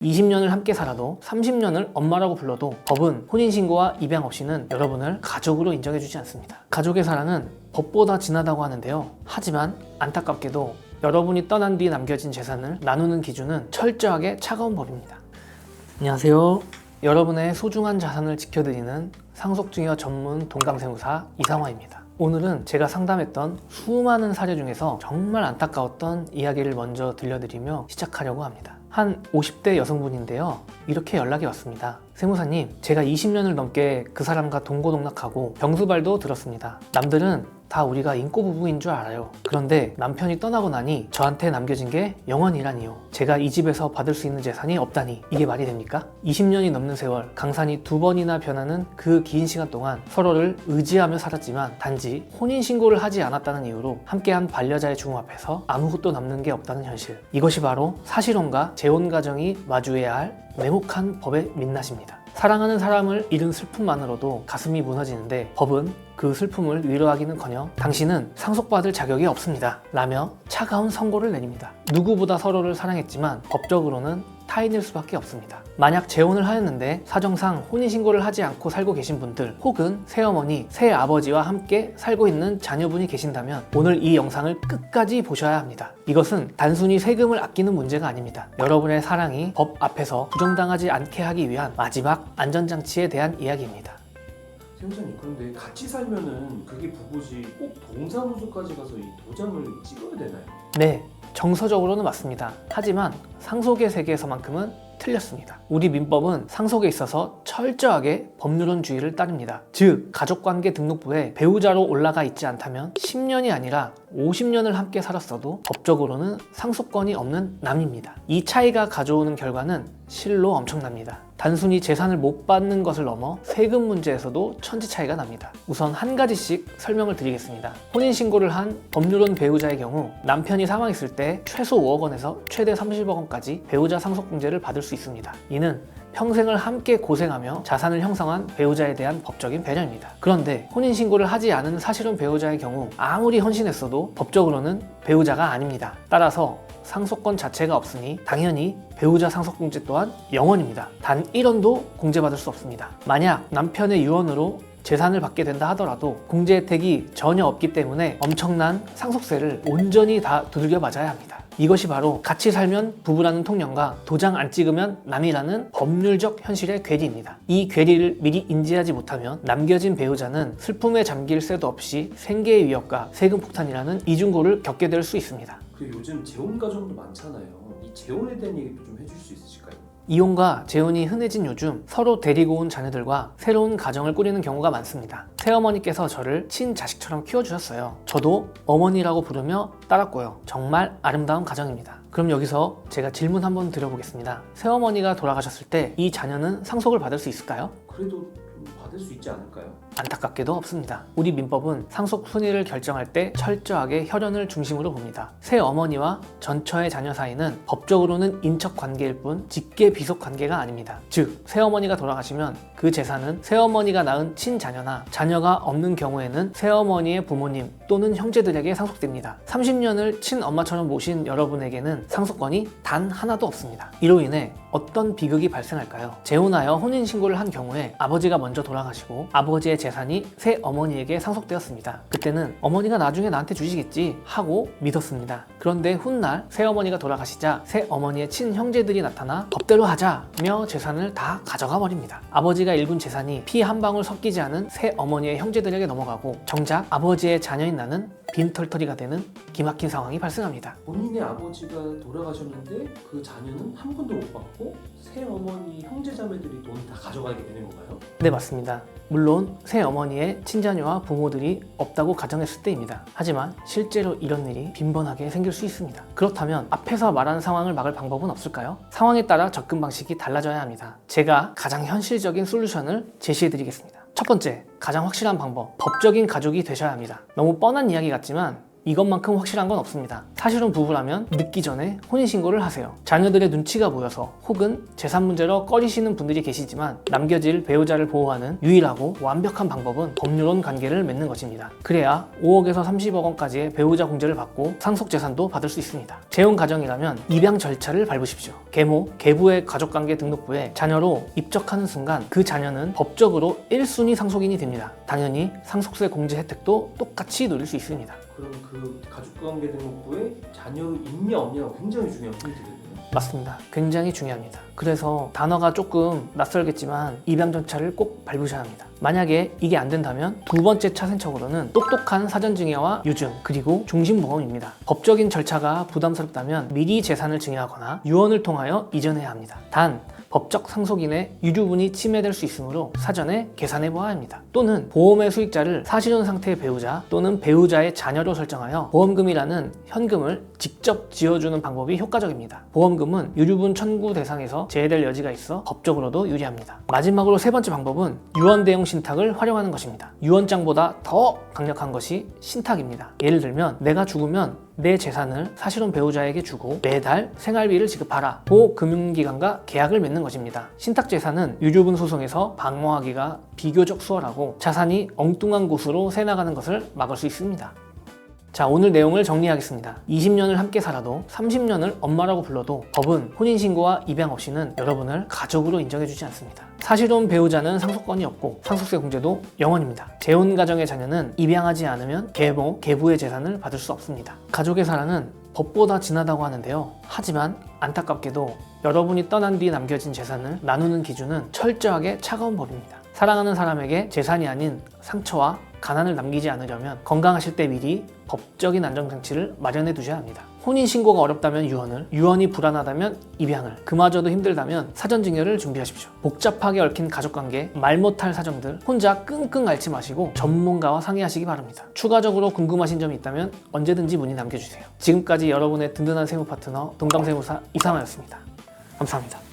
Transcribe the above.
20년을 함께 살아도 30년을 엄마라고 불러도 법은 혼인신고와 입양 없이는 여러분을 가족으로 인정해주지 않습니다. 가족의 사랑은 법보다 진하다고 하는데요. 하지만 안타깝게도 여러분이 떠난 뒤 남겨진 재산을 나누는 기준은 철저하게 차가운 법입니다. 안녕하세요. 여러분의 소중한 자산을 지켜드리는 상속증여 전문 동감세무사 이상화입니다. 오늘은 제가 상담했던 수많은 사례 중에서 정말 안타까웠던 이야기를 먼저 들려드리며 시작하려고 합니다. 한 50대 여성분인데요. 이렇게 연락이 왔습니다. 세무사님, 제가 20년을 넘게 그 사람과 동고동락하고 병수발도 들었습니다. 남들은 다 우리가 인꼬 부부인 줄 알아요. 그런데 남편이 떠나고 나니 저한테 남겨진 게 영원이라니요. 제가 이 집에서 받을 수 있는 재산이 없다니 이게 말이 됩니까? 20년이 넘는 세월, 강산이 2번이나 변하는 그 긴 시간 동안 서로를 의지하며 살았지만 단지 혼인신고를 하지 않았다는 이유로 함께한 반려자의 죽음 앞에서 아무것도 남는 게 없다는 현실. 이것이 바로 사실혼과 재혼가정이 마주해야 할 냉혹한 법의 민낯입니다. 사랑하는 사람을 잃은 슬픔만으로도 가슴이 무너지는데 법은 그 슬픔을 위로하기는커녕 당신은 상속받을 자격이 없습니다 라며 차가운 선고를 내립니다. 누구보다 서로를 사랑했지만 법적으로는 타인일 수밖에 없습니다. 만약 재혼을 하였는데 사정상 혼인신고를 하지 않고 살고 계신 분들, 혹은 새어머니, 새아버지와 함께 살고 있는 자녀분이 계신다면 오늘 이 영상을 끝까지 보셔야 합니다. 이것은 단순히 세금을 아끼는 문제가 아닙니다. 여러분의 사랑이 법 앞에서 부정당하지 않게 하기 위한 마지막 안전장치에 대한 이야기입니다. 세무사님, 그런데 같이 살면은 그게 부부지 꼭 동사무소까지 가서 이 도장을 찍어야 되나요? 네, 정서적으로는 맞습니다. 하지만 상속의 세계에서만큼은 틀렸습니다. 우리 민법은 상속에 있어서 철저하게 법률론주의를 따릅니다. 즉, 가족관계 등록부에 배우자로 올라가 있지 않다면 10년이 아니라 50년을 함께 살았어도 법적으로는 상속권이 없는 남입니다. 이 차이가 가져오는 결과는 실로 엄청납니다. 단순히 재산을 못 받는 것을 넘어 세금 문제에서도 천지 차이가 납니다. 우선 한 가지씩 설명을 드리겠습니다. 혼인신고를 한 법률혼 배우자의 경우 남편이 사망했을 때 최소 5억 원에서 최대 30억 원까지 배우자 상속공제를 받을 수 있습니다. 이는 평생을 함께 고생하며 자산을 형성한 배우자에 대한 법적인 배려입니다. 그런데 혼인신고를 하지 않은 사실혼 배우자의 경우 아무리 헌신했어도 법적으로는 배우자가 아닙니다. 따라서 상속권 자체가 없으니 당연히 배우자 상속공제 또한 0원입니다. 단 1원도 공제받을 수 없습니다. 만약 남편의 유언으로 재산을 받게 된다 하더라도 공제 혜택이 전혀 없기 때문에 엄청난 상속세를 온전히 다 두들겨 맞아야 합니다. 이것이 바로 같이 살면 부부라는 통념과 도장 안 찍으면 남이라는 법률적 현실의 괴리입니다. 이 괴리를 미리 인지하지 못하면 남겨진 배우자는 슬픔에 잠길 새도 없이 생계의 위협과 세금 폭탄이라는 이중고를 겪게 될 수 있습니다. 그 요즘 재혼 가정도 많잖아요. 이 재혼에 대한 얘기도 좀 해줄 수 있으실까요? 이혼과 재혼이 흔해진 요즘 서로 데리고 온 자녀들과 새로운 가정을 꾸리는 경우가 많습니다. 새어머니께서 저를 친자식처럼 키워주셨어요. 저도 어머니라고 부르며 따랐고요. 정말 아름다운 가정입니다. 그럼 여기서 제가 질문 한번 드려보겠습니다. 새어머니가 돌아가셨을 때 이 자녀는 상속을 받을 수 있을까요? 그래도 좀 받을 수 있지 않을까요? 안타깝게도 없습니다. 우리 민법은 상속 순위를 결정할 때 철저하게 혈연을 중심으로 봅니다. 새어머니와 전처의 자녀 사이는 법적으로는 인척 관계일 뿐 직계 비속 관계가 아닙니다. 즉, 새어머니가 돌아가시면 그 재산은 새어머니가 낳은 친자녀나 자녀가 없는 경우에는 새어머니의 부모님 또는 형제들에게 상속됩니다. 30년을 친엄마처럼 모신 여러분에게는 상속권이 단 하나도 없습니다. 이로 인해 어떤 비극이 발생할까요? 재혼하여 혼인신고를 한 경우에 아버지가 먼저 돌아가시고 아버지의 재산이 새어머니에게 상속되었습니다. 그때는 어머니가 나중에 나한테 주시겠지 하고 믿었습니다. 그런데 훗날 새어머니가 돌아가시자 새어머니의 친형제들이 나타나 법대로 하자며 재산을 다 가져가 버립니다. 아버지가 일군 재산이 피 한 방울 섞이지 않은 새어머니의 형제들에게 넘어가고 정작 아버지의 자녀인 나는 빈털터리가 되는 기막힌 상황이 발생합니다. 본인의 아버지가 돌아가셨는데 그 자녀는 한 번도 못 받고 새어머니 형제자매들이 돈 다 가져가게 되는 건가요? 네, 맞습니다. 물론 새어머니의 친자녀와 부모들이 없다고 가정했을 때입니다. 하지만 실제로 이런 일이 빈번하게 생길 수 있습니다. 그렇다면 앞에서 말한 상황을 막을 방법은 없을까요? 상황에 따라 접근 방식이 달라져야 합니다. 제가 가장 현실적인 솔루션을 제시해드리겠습니다. 첫 번째, 가장 확실한 방법, 법적인 가족이 되셔야 합니다. 너무 뻔한 이야기 같지만 이것만큼 확실한 건 없습니다. 사실혼 부부라면 늦기 전에 혼인신고를 하세요. 자녀들의 눈치가 보여서 혹은 재산 문제로 꺼리시는 분들이 계시지만 남겨질 배우자를 보호하는 유일하고 완벽한 방법은 법률혼 관계를 맺는 것입니다. 그래야 5억에서 30억 원까지의 배우자 공제를 받고 상속재산도 받을 수 있습니다. 재혼 가정이라면 입양 절차를 밟으십시오. 계모, 계부의 가족관계 등록부에 자녀로 입적하는 순간 그 자녀는 법적으로 1순위 상속인이 됩니다. 당연히 상속세 공제 혜택도 똑같이 누릴 수 있습니다. 그럼 그 가족관계 등록부에 자녀 있냐 없냐가 굉장히 중요한 포인트거든요. 맞습니다. 굉장히 중요합니다. 그래서 단어가 조금 낯설겠지만 입양 절차를 꼭 밟으셔야 합니다. 만약에 이게 안 된다면 두 번째 차선책으로는 똑똑한 사전증여와 유증 그리고 중심보험입니다. 법적인 절차가 부담스럽다면 미리 재산을 증여하거나 유언을 통하여 이전해야 합니다. 단 법적 상속인의 유류분이 침해될 수 있으므로 사전에 계산해 보아야 합니다. 또는 보험의 수익자를 사실혼 상태의 배우자 또는 배우자의 자녀로 설정하여 보험금이라는 현금을 직접 지어주는 방법이 효과적입니다. 보험금은 유류분 청구 대상에서 제외될 여지가 있어 법적으로도 유리합니다. 마지막으로 세 번째 방법은 유언 대용 신탁을 활용하는 것입니다. 유언장보다 더 강력한 것이 신탁입니다. 예를 들면 내가 죽으면 내 재산을 사실혼 배우자에게 주고 매달 생활비를 지급하라 고 금융기관과 계약을 맺는 것입니다. 신탁재산은 유류분 소송에서 방어하기가 비교적 수월하고 자산이 엉뚱한 곳으로 새나가는 것을 막을 수 있습니다. 자, 오늘 내용을 정리하겠습니다. 20년을 함께 살아도 30년을 엄마라고 불러도 법은 혼인신고와 입양 없이는 여러분을 가족으로 인정해주지 않습니다. 사실혼 배우자는 상속권이 없고 상속세 공제도 0원입니다. 재혼 가정의 자녀는 입양하지 않으면 계모, 계부의 재산을 받을 수 없습니다. 가족의 사랑은 법보다 진하다고 하는데요. 하지만 안타깝게도 여러분이 떠난 뒤 남겨진 재산을 나누는 기준은 철저하게 차가운 법입니다. 사랑하는 사람에게 재산이 아닌 상처와 가난을 남기지 않으려면 건강하실 때 미리 법적인 안정장치를 마련해 두셔야 합니다. 혼인신고가 어렵다면 유언을, 유언이 불안하다면 입양을, 그마저도 힘들다면 사전증여를 준비하십시오. 복잡하게 얽힌 가족관계, 말 못할 사정들 혼자 끙끙 앓지 마시고 전문가와 상의하시기 바랍니다. 추가적으로 궁금하신 점이 있다면 언제든지 문의 남겨주세요. 지금까지 여러분의 든든한 세무 파트너 동감세무사 이상하였습니다. 감사합니다.